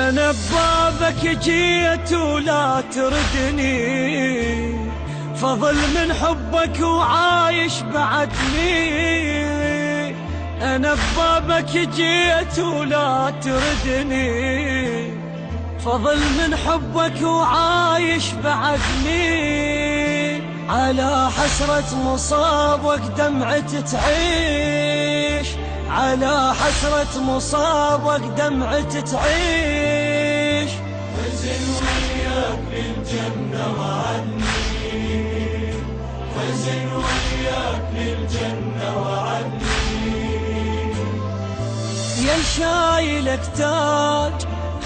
أنا ببابك جيت ولا تردني، فضل من حبك وعايش بعدني. أنا ببابك جيت ولا تردني، فضل من حبك وعايش بعدني. على حسرة مصابك دمعة تعيش، على حسرة مصابك دمعة تعيش. حزن وياك للجنة وعني، حزن وياك للجنة وعني. يا شايلك تاج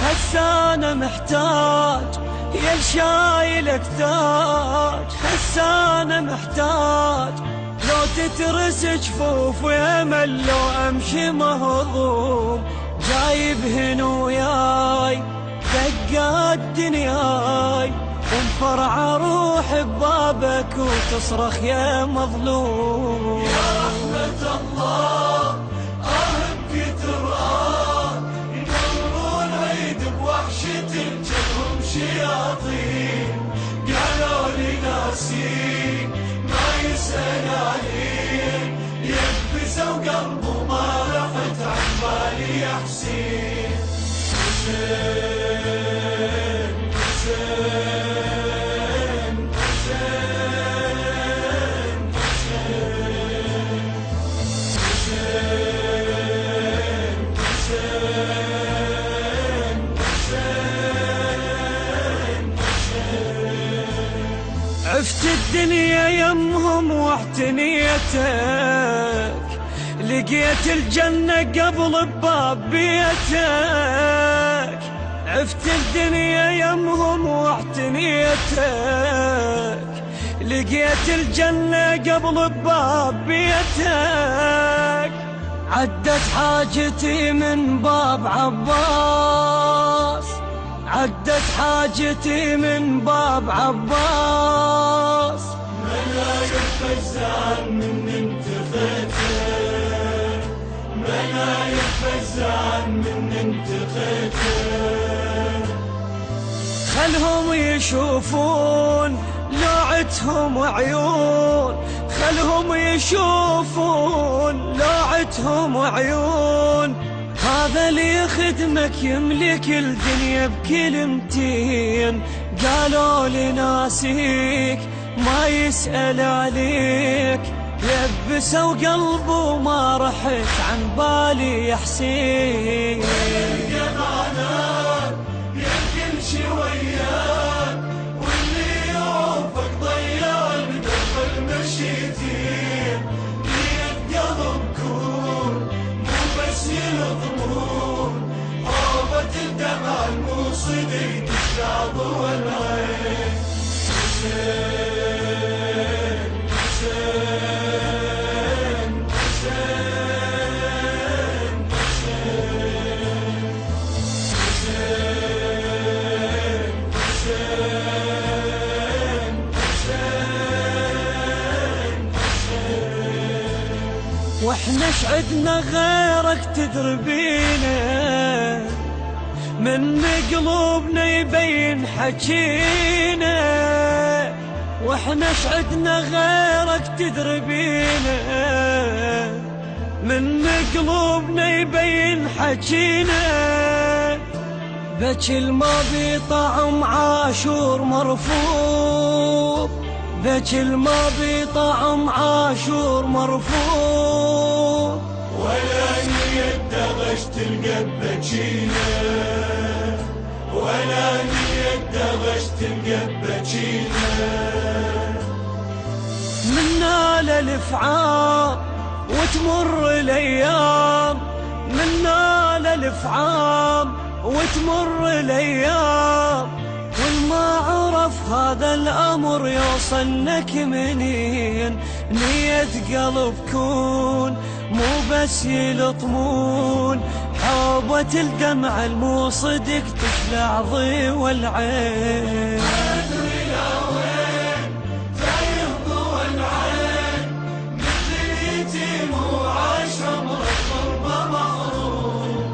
هسه محتاج، يا شايلك تاج هسه محتاج. لو تترس جفوف ويمل لو امشي مهضوم، جايب هنا وياي دقات دنياي، ومفرع روح ببابك وتصرخ يا مظلوم. يا رحمة الله جتهم شياطين، قالوا لي ناسين ما يسأل عليه، يكبسوا قلبه ما رحت عن بالي يا حسين. حسين حسين عفت الدنيا يمهم واحتنيتك، لقيت الجنة قبل بباب بيتك. عفت الدنيا يمهم واحتنيتك، لقيت الجنة قبل بباب بيتك. عدت حاجتي من باب عباس، عدت حاجتي من باب عباس. ملايك فزعان من انتخيتك، ملايك فزعان من انتخيتك. خلهم يشوفون لوعتهم عيون، خلهم يشوفون لوعتهم عيون. هذا اللي يخدمك يملك الدنيا بكلمتين، قالوا لي ناسيك ما يسأل عليك، يبسوا قلبه ما رحت عن بالي يا حسين. يا كل شي وياك، واللي يعوفك ضيال دخل مشيتين. بيد قلب كون مو بس يلضمون، عوبة الدمع الموصدي تشعب والعين. حسين حسين حسين واحنا شعدنا غيرك تدربينا، من قلوبنا يبين حكينا. واحنا شعدنا غيرك تدربينا، من قلوبنا يبين حكينا. بجي الماضي طعم عاشور مرفوض، بجي الماضي طعم عاشور مرفوض. ولا نية غشت القبة جينا، ولا نية غشت القبة جينا. منا للافعام وتمر الايام، منا للافعام وتمر الايام. والما عرف هذا الامر يوصلك منين، نية قلب كون مو بس يلطمون. حوبة الدمع الموصدك تخلع ضوى العين. أدري لا وين تايه ضوى العين، مثل اليتيم وعاش عمره غربة محروم.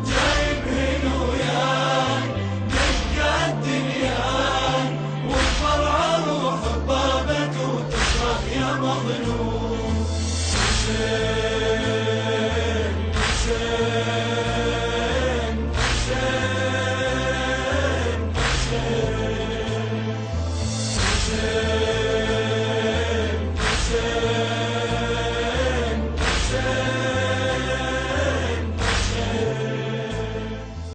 جايب هنا وياك مظلوم